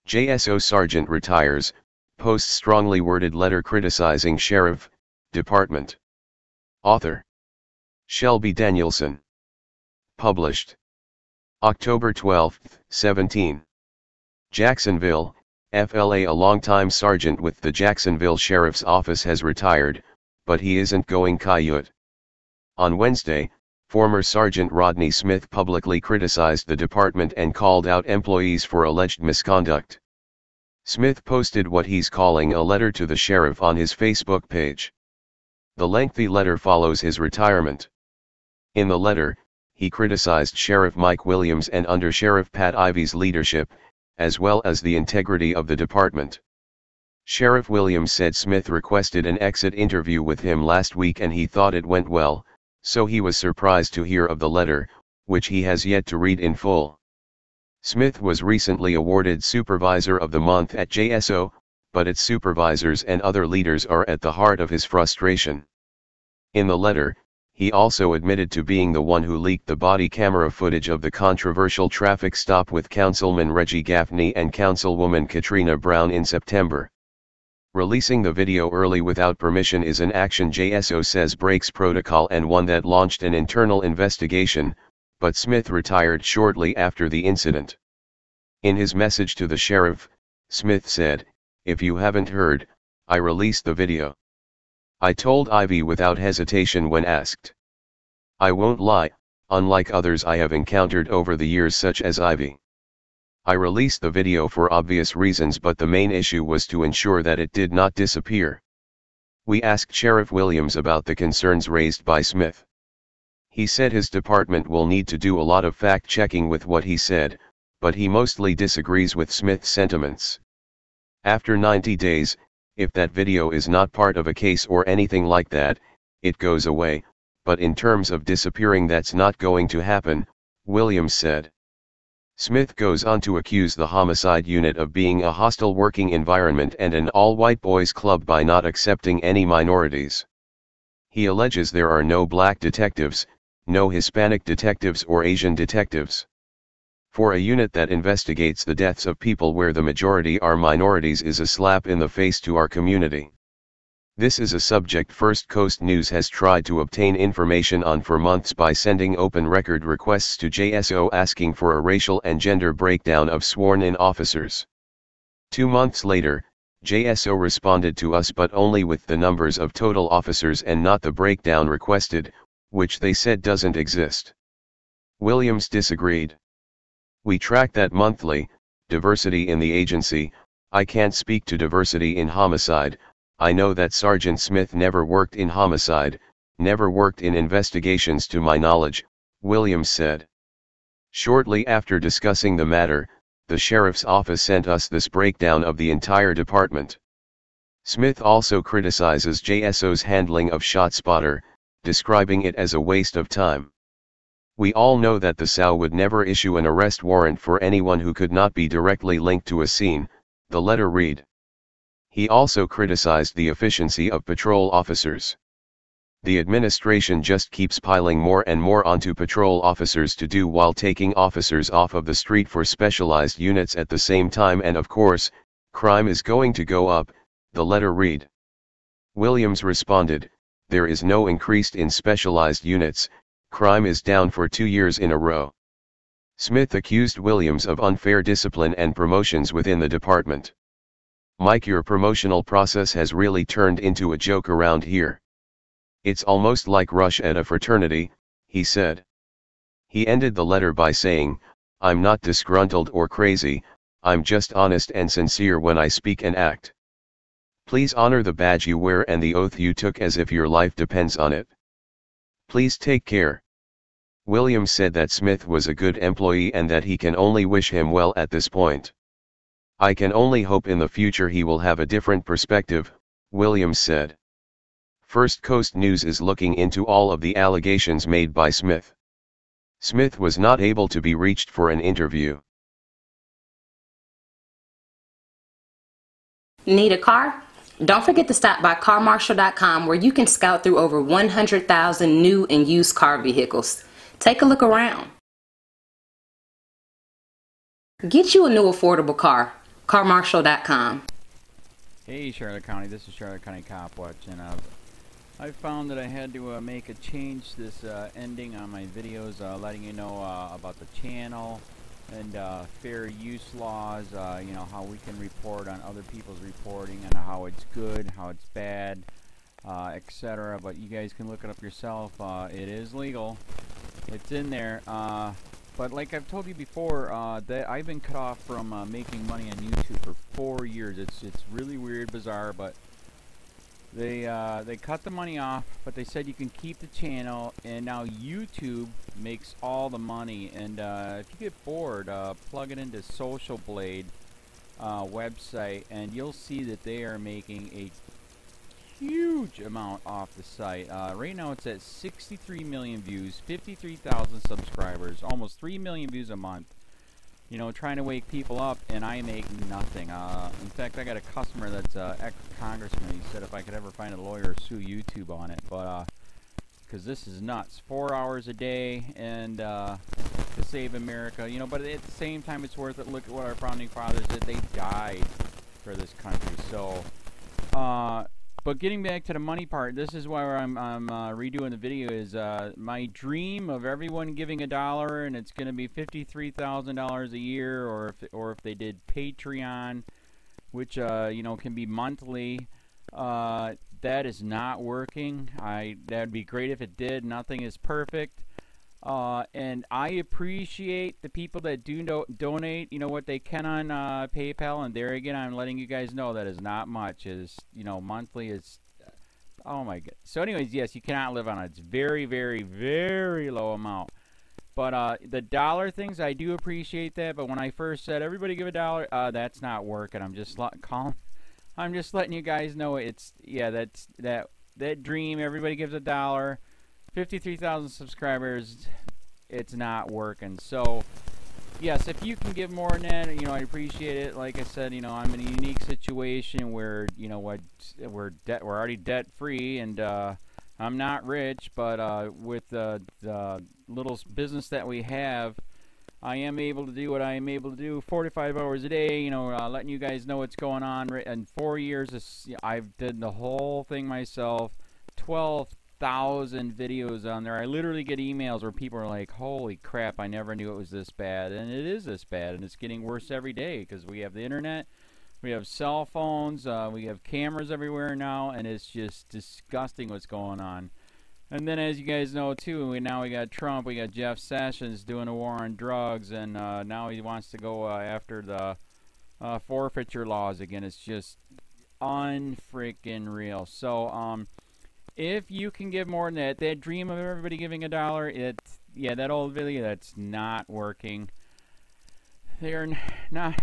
JSO Sergeant retires, posts strongly worded letter criticizing Sheriff, Department. Author: Shelby Danielson. Published October 12, 17. Jacksonville, FLA. A longtime sergeant with the Jacksonville Sheriff's Office has retired, but he isn't going coyote. On Wednesday, former Sergeant Rodney Smith publicly criticized the department and called out employees for alleged misconduct. Smith posted what he's calling a letter to the sheriff on his Facebook page. The lengthy letter follows his retirement. In the letter, he criticized Sheriff Mike Williams and Under Sheriff Pat Ivy's leadership, as well as the integrity of the department. Sheriff Williams said Smith requested an exit interview with him last week and he thought it went well, so he was surprised to hear of the letter, which he has yet to read in full. Smith was recently awarded Supervisor of the Month at JSO, but its supervisors and other leaders are at the heart of his frustration. In the letter, he also admitted to being the one who leaked the body camera footage of the controversial traffic stop with Councilman Reggie Gaffney and Councilwoman Katrina Brown in September. Releasing the video early without permission is an action JSO says breaks protocol and one that launched an internal investigation, but Smith retired shortly after the incident. In his message to the sheriff, Smith said, "If you haven't heard, I released the video. I told Ivy without hesitation when asked. I won't lie, unlike others I have encountered over the years such as Ivy. I released the video for obvious reasons, but the main issue was to ensure that it did not disappear." We asked Sheriff Williams about the concerns raised by Smith. He said his department will need to do a lot of fact-checking with what he said, but he mostly disagrees with Smith's sentiments. After 90 days, if that video is not part of a case or anything like that, it goes away, but in terms of disappearing that's not going to happen, Williams said. Smith goes on to accuse the homicide unit of being a hostile working environment and an all-white boys club by not accepting any minorities. He alleges there are no black detectives, no Hispanic detectives or Asian detectives. For a unit that investigates the deaths of people where the majority are minorities is a slap in the face to our community. This is a subject First Coast News has tried to obtain information on for months by sending open record requests to JSO asking for a racial and gender breakdown of sworn-in officers. 2 months later, JSO responded to us but only with the numbers of total officers and not the breakdown requested, which they said doesn't exist. Williams disagreed. "We track that monthly, diversity in the agency. I can't speak to diversity in homicide. I know that Sergeant Smith never worked in homicide, never worked in investigations to my knowledge," Williams said. Shortly after discussing the matter, the sheriff's office sent us this breakdown of the entire department. Smith also criticizes JSO's handling of ShotSpotter, describing it as a waste of time. "We all know that the SOW would never issue an arrest warrant for anyone who could not be directly linked to a scene," the letter read. He also criticized the efficiency of patrol officers. "The administration just keeps piling more and more onto patrol officers to do while taking officers off of the street for specialized units at the same time, and of course, crime is going to go up," the letter read. Williams responded, "There is no increase in specialized units, crime is down for 2 years in a row." Smith accused Williams of unfair discipline and promotions within the department. "Mike, your promotional process has really turned into a joke around here. It's almost like rush at a fraternity," he said. He ended the letter by saying, "I'm not disgruntled or crazy, I'm just honest and sincere when I speak and act. Please honor the badge you wear and the oath you took as if your life depends on it. Please take care." Williams said that Smith was a good employee and that he can only wish him well at this point. "I can only hope in the future he will have a different perspective," Williams said. First Coast News is looking into all of the allegations made by Smith. Smith was not able to be reached for an interview. Need a car? Don't forget to stop by carmarshal.com where you can scout through over 100,000 new and used car vehicles. Take a look around. Get you a new affordable car. carmarshall.com. Hey Charlotte County, this is Charlotte County COPWATCH, and I found that I had to make a change this ending on my videos, letting you know about the channel and fair use laws, you know, how we can report on other people's reporting and how it's good, how it's bad, etc. But you guys can look it up yourself. It is legal. It's in there. But like I've told you before, that I've been cut off from making money on YouTube for 4 years. It's really weird, bizarre, but they cut the money off, but they said you can keep the channel, and now YouTube makes all the money. And if you get bored, plug it into Social Blade website, and you'll see that they are making a huge amount off the site. Right now it's at 63 million views, 53,000 subscribers, almost 3 million views a month. You know, trying to wake people up, and I make nothing. In fact, I got a customer that's ex-congressman. He said if I could ever find a lawyer, sue YouTube on it. But because this is nuts, 4 hours a day, and to save America. You know, but at the same time, it's worth it. Look at what our founding fathers did. They died for this country. So, but getting back to the money part, this is why I'm redoing the video. Is my dream of everyone giving $1, and it's going to be $53,000 a year, or if they did Patreon, which you know, can be monthly. That is not working. That'd be great if it did. Nothing is perfect. And I appreciate the people that do donate, you know, what they can on PayPal, and there again, I'm letting you guys know that is not much. Is, you know, monthly is, oh my god. So anyways, yes, you cannot live on it. It's very, very, very low amount. But the dollar things, I do appreciate that. But when I first said everybody give $1, that's not working. I'm just letting you guys know it's, yeah, that dream. Everybody gives $1. 53,000 subscribers, it's not working. So, yes, if you can give more than that, you know, I appreciate it. Like I said, you know, I'm in a unique situation where, you know, we're already debt-free, and I'm not rich, but with the little business that we have, I am able to do what I am able to do 45 hours a day, you know, letting you guys know what's going on. In 4 years, I've did the whole thing myself, 12,000 videos on there. I literally get emails where people are like, holy crap, I never knew it was this bad. And it is this bad, and it's getting worse every day because we have the internet, we have cell phones, we have cameras everywhere now, and it's just disgusting what's going on. And then, as you guys know too, now we got Trump, we got Jeff Sessions doing a war on drugs, and now he wants to go after the forfeiture laws again. It's just unfreaking real. So if you can give more than that dream of everybody giving $1, yeah, that old video, that's not working. They're not,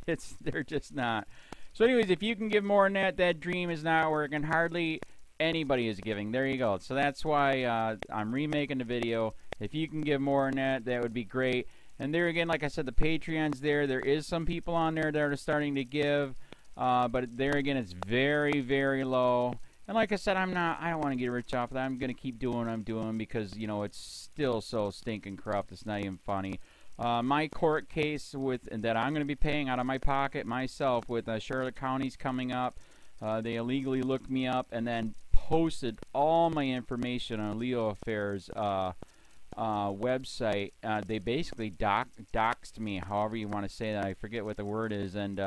they're just not. So anyways, if you can give more than that dream is not working. Hardly anybody is giving. There you go. So that's why I'm remaking the video. If you can give more than that, that would be great. And there again, like I said, the Patreon's there. There is some people on there that are starting to give, but there again, it's very, very low. And like I said, I don't want to get rich off of that. I'm going to keep doing what I'm doing because, you know, it's still so stinking corrupt. It's not even funny. My court case that I'm going to be paying out of my pocket myself with Charlotte County's coming up. They illegally looked me up and then posted all my information on LEOAFFAIRS website. They basically doxed me, however you want to say that. I forget what the word is, and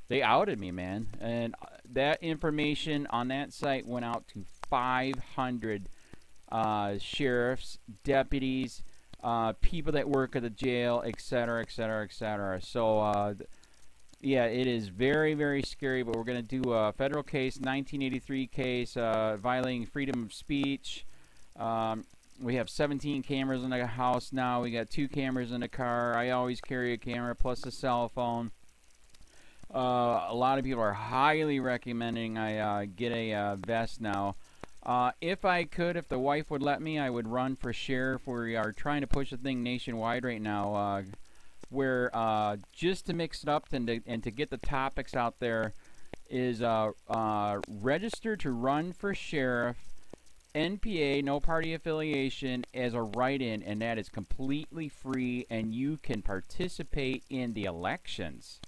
they outed me, man. And that information on that site went out to 500 sheriffs, deputies, people that work at the jail, etc., etc., etc. So, yeah, it is very, very scary, but we're going to do a federal case, 1983 case, violating freedom of speech. We have 17 cameras in the house now. We got 2 cameras in the car. I always carry a camera plus a cell phone. A lot of people are highly recommending I get a vest now. If I could, if the wife would let me, I would run for sheriff. We are trying to push the thing nationwide right now, where just to mix it up and to get the topics out there is register to run for sheriff, NPA, no party affiliation, as a write-in, and that is completely free, and you can participate in the elections.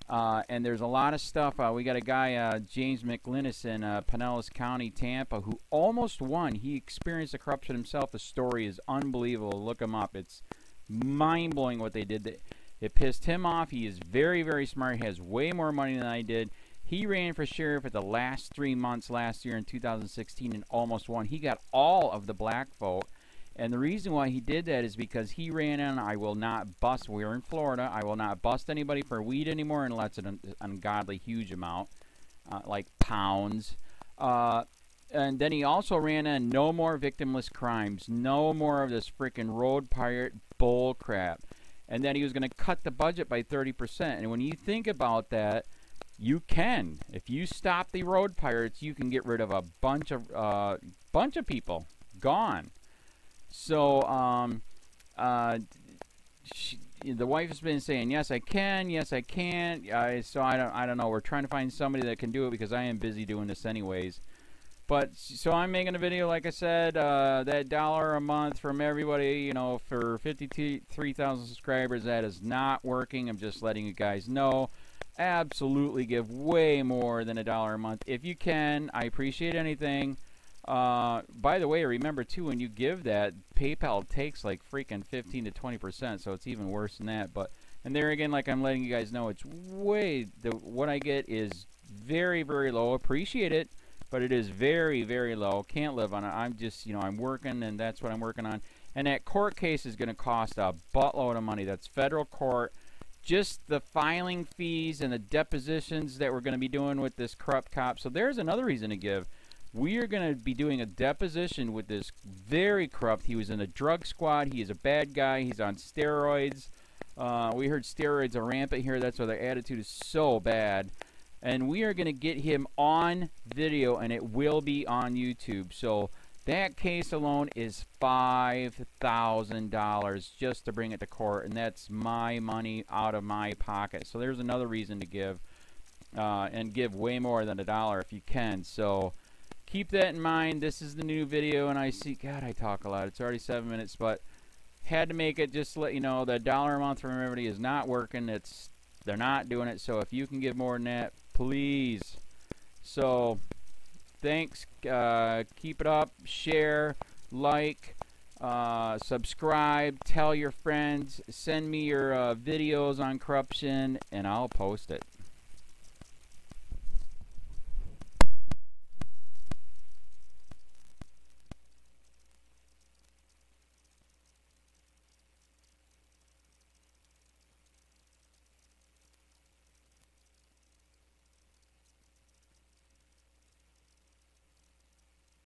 And there's a lot of stuff. We got a guy, James McLinnis in Pinellas County, Tampa, who almost won. He experienced the corruption himself. The story is unbelievable. Look him up. It's mind-blowing what they did. It pissed him off. He is very, very smart. He has way more money than I did. He ran for sheriff at the last 3 months last year in 2016 and almost won. He got all of the black vote. And the reason why he did that is because he ran on, I will not bust, we're in Florida, I will not bust anybody for weed anymore unless it's an ungodly huge amount, like pounds. And then he also ran on no more victimless crimes, no more of this freaking road pirate bull crap. And then he was going to cut the budget by 30%. And when you think about that, you can. If you stop the road pirates, you can get rid of a bunch of people. Gone. So, the wife has been saying, yes, I can, yes, I can't. So I don't know. We're trying to find somebody that can do it because I am busy doing this anyways. But, so I'm making a video, like I said, that $1 a month from everybody, you know, for 53,000 subscribers, that is not working. I'm just letting you guys know. Absolutely give way more than $1 a month. If you can, I appreciate anything. By the way, remember too, when you give that, PayPal takes like freaking 15 to 20%, so it's even worse than that. But, and there again, like I'm letting you guys know, it's way, what I get is very, very low. Appreciate it, but it is very, very low. Can't live on it. I'm just, you know, I'm working, and that's what I'm working on. And that court case is going to cost a buttload of money. That's federal court. Just the filing fees and the depositions that we're going to be doing with this corrupt cop. So there's another reason to give. We are going to be doing a deposition with this very corrupt. He was in a drug squad. He is a bad guy. He's on steroids. We heard steroids are rampant here. That's why their attitude is so bad. And we are going to get him on video, and it will be on YouTube. So that case alone is $5,000 just to bring it to court, and that's my money out of my pocket. So there's another reason to give, and give way more than $1 if you can. So keep that in mind. This is the new video, and I see, God, I talk a lot. It's already 7 minutes, but had to make it just to let you know that $1 a month from everybody is not working. They're not doing it. So if you can give more than that, please. So thanks. Keep it up. Share, like, subscribe, tell your friends, send me your videos on corruption, and I'll post it.